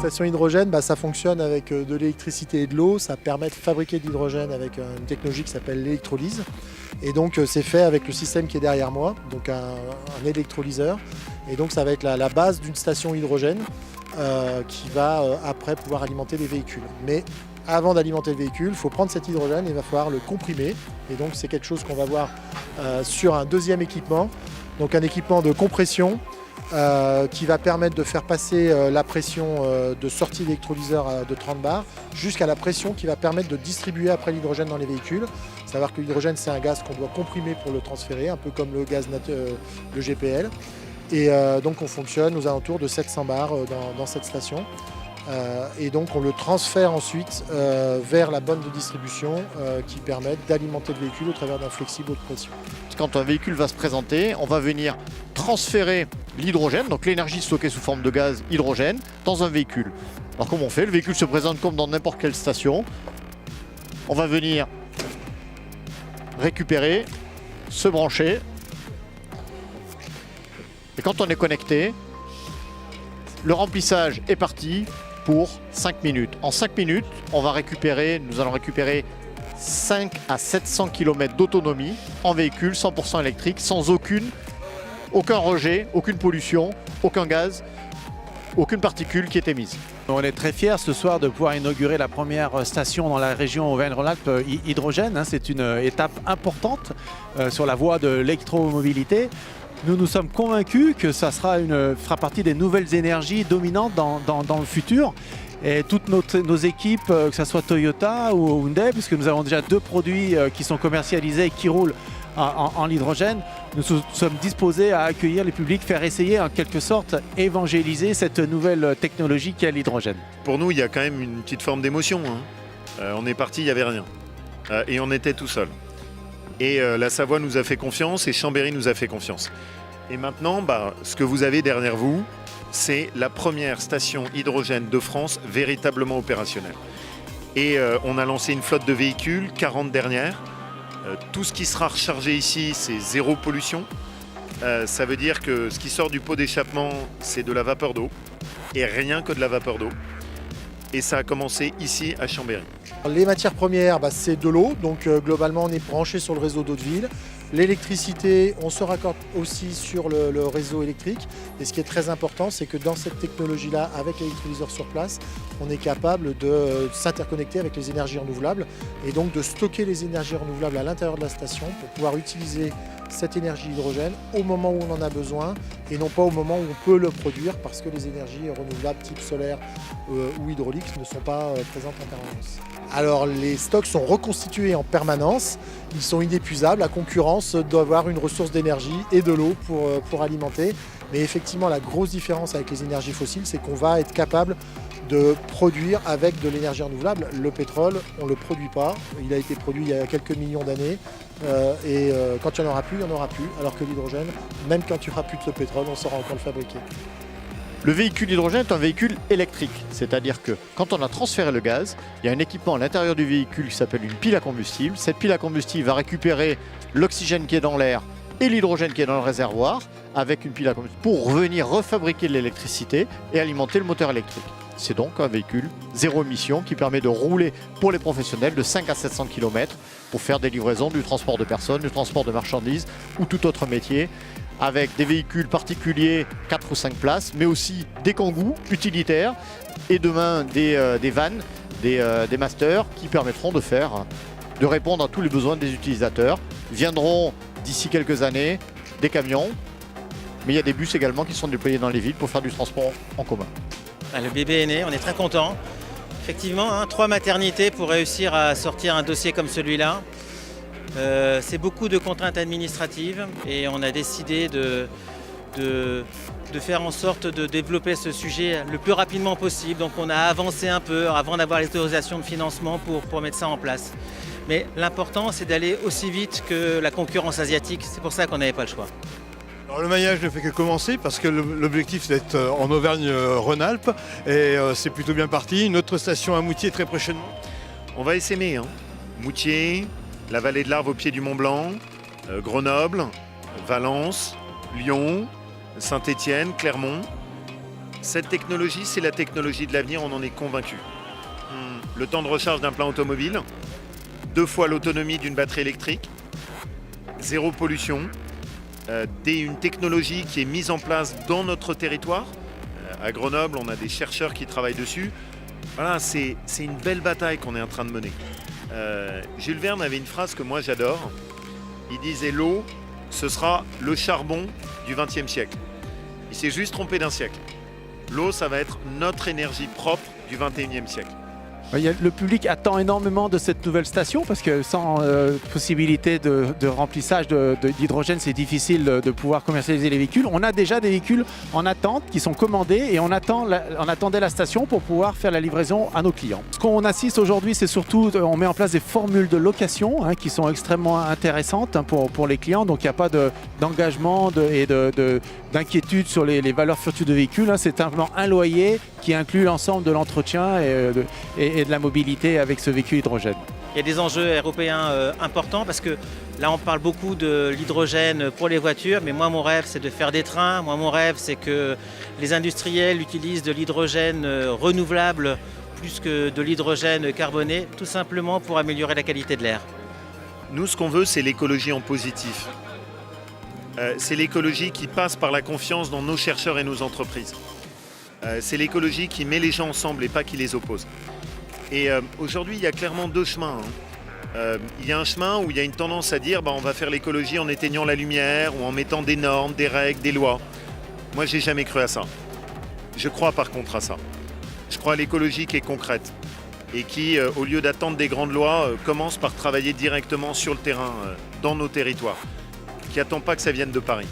station hydrogène, ça fonctionne avec de l'électricité et de l'eau. Ça permet de fabriquer de l'hydrogène avec une technologie qui s'appelle l'électrolyse. Et donc c'est fait avec le système qui est derrière moi, donc un électrolyseur. Et donc ça va être la base d'une station hydrogène qui va après pouvoir alimenter les véhicules. Mais avant d'alimenter le véhicule, il faut prendre cet hydrogène et il va falloir le comprimer. Et donc c'est quelque chose qu'on va voir sur un deuxième équipement, donc un équipement de compression qui va permettre de faire passer la pression de sortie d'électrolyseur de 30 bars jusqu'à la pression qui va permettre de distribuer après l'hydrogène dans les véhicules. Savoir que l'hydrogène c'est un gaz qu'on doit comprimer pour le transférer, un peu comme le gaz le GPL. Et donc on fonctionne aux alentours de 700 bars dans cette station. Et donc on le transfère ensuite vers la borne de distribution qui permet d'alimenter le véhicule au travers d'un flexible haute pression. Quand un véhicule va se présenter, on va venir transférer l'hydrogène, donc l'énergie stockée sous forme de gaz hydrogène, dans un véhicule. Alors comment on fait? Le véhicule se présente comme dans n'importe quelle station. On va venir récupérer, se brancher. Et quand on est connecté, le remplissage est parti pour 5 minutes. En 5 minutes, nous allons récupérer 5 à 700 km d'autonomie en véhicule 100% électrique, sans aucun rejet, aucune pollution, aucun gaz, aucune particule qui est émise. On est très fiers ce soir de pouvoir inaugurer la première station dans la région Auvergne-Rhône-Alpes hydrogène. C'est une étape importante sur la voie de l'électromobilité. Nous sommes convaincus que ça fera partie des nouvelles énergies dominantes dans le futur. Et toutes nos équipes, que ce soit Toyota ou Hyundai, puisque nous avons déjà 2 produits qui sont commercialisés et qui roulent en hydrogène, nous sommes disposés à accueillir les publics, faire essayer en quelque sorte, évangéliser cette nouvelle technologie qu'est l'hydrogène. Pour nous, il y a quand même une petite forme d'émotion. On est parti, il n'y avait rien. Et on était tout seul. Et la Savoie nous a fait confiance et Chambéry nous a fait confiance. Et maintenant, ce que vous avez derrière vous, c'est la première station hydrogène de France véritablement opérationnelle. Et on a lancé une flotte de véhicules, 40 dernières. Tout ce qui sera rechargé ici, c'est zéro pollution. Ça veut dire que ce qui sort du pot d'échappement, c'est de la vapeur d'eau. Et rien que de la vapeur d'eau. Et ça a commencé ici à Chambéry. Les matières premières, c'est de l'eau, donc globalement on est branché sur le réseau d'eau de ville. L'électricité, on se raccorde aussi sur le réseau électrique. Et ce qui est très important, c'est que dans cette technologie-là, avec l'électrolyseur sur place, on est capable de s'interconnecter avec les énergies renouvelables et donc de stocker les énergies renouvelables à l'intérieur de la station pour pouvoir utiliser cette énergie hydrogène au moment où on en a besoin et non pas au moment où on peut le produire parce que les énergies renouvelables type solaire ou hydraulique ne sont pas présentes en permanence. Alors les stocks sont reconstitués en permanence, ils sont inépuisables, la concurrence doit avoir une ressource d'énergie et de l'eau pour alimenter. Mais effectivement la grosse différence avec les énergies fossiles, c'est qu'on va être capable de produire avec de l'énergie renouvelable. Le pétrole, on ne le produit pas, il a été produit il y a quelques millions d'années et quand il n'y en aura plus, il n'y en aura plus. Alors que l'hydrogène, même quand il n'y aura plus de ce pétrole, on saura encore le fabriquer. Le véhicule hydrogène est un véhicule électrique, c'est-à-dire que quand on a transféré le gaz, il y a un équipement à l'intérieur du véhicule qui s'appelle une pile à combustible. Cette pile à combustible va récupérer l'oxygène qui est dans l'air et l'hydrogène qui est dans le réservoir avec une pile à combustible pour venir refabriquer de l'électricité et alimenter le moteur électrique. C'est donc un véhicule zéro émission qui permet de rouler pour les professionnels de 5 à 700 km pour faire des livraisons, du transport de personnes, du transport de marchandises ou tout autre métier, avec des véhicules particuliers 4 ou 5 places, mais aussi des kangous utilitaires et demain des vannes, des masters qui permettront de répondre à tous les besoins des utilisateurs. Viendront d'ici quelques années des camions, mais il y a des bus également qui sont déployés dans les villes pour faire du transport en commun. Le bébé est né, on est très contents. Effectivement, 3 maternités pour réussir à sortir un dossier comme celui-là. C'est beaucoup de contraintes administratives et on a décidé de faire en sorte de développer ce sujet le plus rapidement possible. Donc on a avancé un peu avant d'avoir les autorisations de financement pour mettre ça en place. Mais l'important, c'est d'aller aussi vite que la concurrence asiatique. C'est pour ça qu'on n'avait pas le choix. Alors, le maillage ne fait que commencer parce que l'objectif c'est d'être en Auvergne-Rhône-Alpes et c'est plutôt bien parti. Une autre station à Moutier très prochainement. On va essaimer. Moutier, la vallée de l'Arve au pied du Mont Blanc, Grenoble, Valence, Lyon, Saint-Étienne, Clermont. Cette technologie, c'est la technologie de l'avenir, on en est convaincu. Le temps de recharge d'un plein automobile, 2 fois l'autonomie d'une batterie électrique, 0 pollution, une technologie qui est mise en place dans notre territoire. À Grenoble, on a des chercheurs qui travaillent dessus. Voilà, c'est une belle bataille qu'on est en train de mener. Jules Verne avait une phrase que moi j'adore. Il disait « L'eau, ce sera le charbon du XXe siècle ». Il s'est juste trompé d'un siècle. L'eau, ça va être notre énergie propre du XXIe siècle. Le public attend énormément de cette nouvelle station parce que sans possibilité de remplissage d'hydrogène, c'est difficile de pouvoir commercialiser les véhicules. On a déjà des véhicules en attente qui sont commandés et on attendait la station pour pouvoir faire la livraison à nos clients. Ce qu'on assiste aujourd'hui, c'est surtout, on met en place des formules de location qui sont extrêmement intéressantes pour les clients. Donc il n'y a pas d'engagement et d'inquiétude sur les valeurs futures de véhicules. C'est simplement un loyer qui inclut l'ensemble de l'entretien et de la mobilité avec ce véhicule hydrogène. Il y a des enjeux européens importants parce que là on parle beaucoup de l'hydrogène pour les voitures, mais moi mon rêve c'est de faire des trains, moi mon rêve c'est que les industriels utilisent de l'hydrogène renouvelable plus que de l'hydrogène carboné, tout simplement pour améliorer la qualité de l'air. Nous ce qu'on veut c'est l'écologie en positif. C'est l'écologie qui passe par la confiance dans nos chercheurs et nos entreprises. C'est l'écologie qui met les gens ensemble et pas qui les oppose. Et aujourd'hui, il y a clairement 2 chemins. Il y a un chemin où il y a une tendance à dire on va faire l'écologie en éteignant la lumière ou en mettant des normes, des règles, des lois. Moi, j'ai jamais cru à ça. Je crois par contre à ça. Je crois à l'écologie qui est concrète et qui, au lieu d'attendre des grandes lois, commence par travailler directement sur le terrain, dans nos territoires, qui n'attend pas que ça vienne de Paris.